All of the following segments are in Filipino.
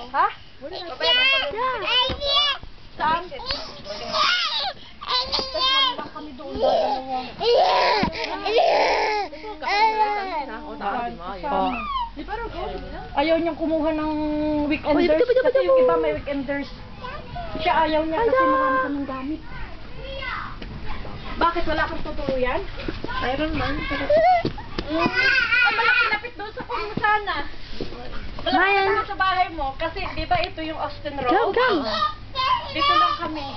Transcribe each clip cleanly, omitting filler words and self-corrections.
Ha? Saan? Tapos kami doon dalawa. Ayaw niyang kumuha ng weekenders kasi yung iba may weekenders. Siya ayaw niya kasi marami kaming gamit. Bakit wala kang tutuluyan? Mayroon man. Malapit doon sa kung sana. Malapit doon sa bahay mo kasi di ba ito yung Austin Road? Dito lang kami.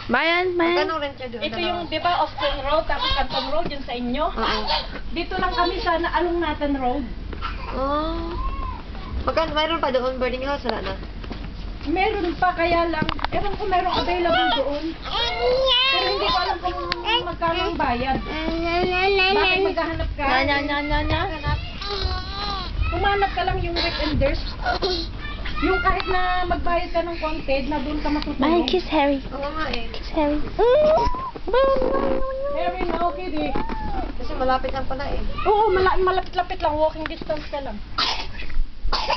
Mayan. Magkano rent siya doon? Ito yung di ba Austin Road tapos Canton Road yun sa inyo? Dito lang kami sa Along-Nathan Road. Magkano, mayroon pa doon boarding house? Wala na. Meron pa kaya lang, ewan ko meron available doon. Pero hindi ko alam kung magkano ang bayad. Bakit maghahanap ka? Humanap ka lang yung weekenders. Yung kahit na magbayad ka ng konti, na doon ka matutulog. Kiss Harry. Oo nga eh. Kiss Harry. Harry, no, kitty. Kasi malapit lang pala eh. Oo, malapit-lapit lang. Walking distance ka lang.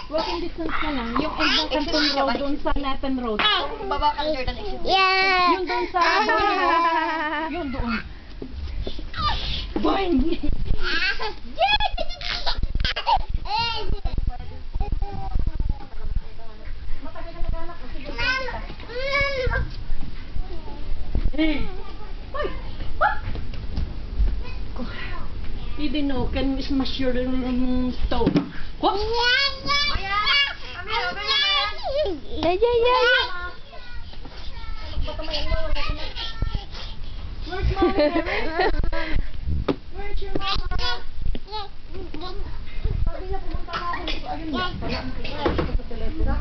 Walking distance ka lang. Yung end ng Canton Road, doon sa Nathan Road. Kung baba ka Jordan exit. Yung doon sa yung doon. Boing! Even though can smash your stove. Whoops! Where's Mommy, Mary? Where's your mama? Sabi niya pumunta na ako dito. Ayun ba? Sa telepono.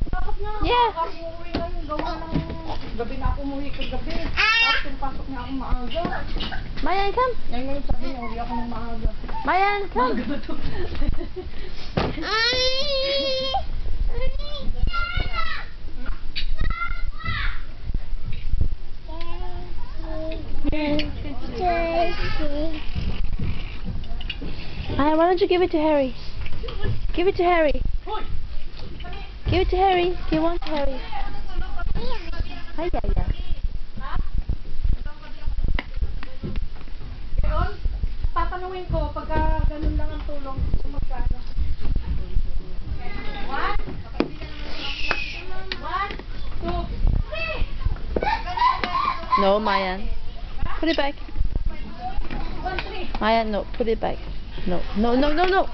Tapos nga, ako umuwi na yung gawa ng gabi na ako umuwi kagabi. Tapos yung pasok niya ako maaga. Mayan, come. Ngayon sabi niya, uwi ako ng maaga. Mayan, come. Mayan, why don't you give it to Harry? Give it to Harry. Give it to Harry. Do you want Harry? Ay, ay, ay. Ngayon, tatanungin ko pagka ganun lang ang tulong kung magkano. One, two, three. No, Mayan. Put it back. One, three. Mayan, no. Put it back. No, no, no, no, no.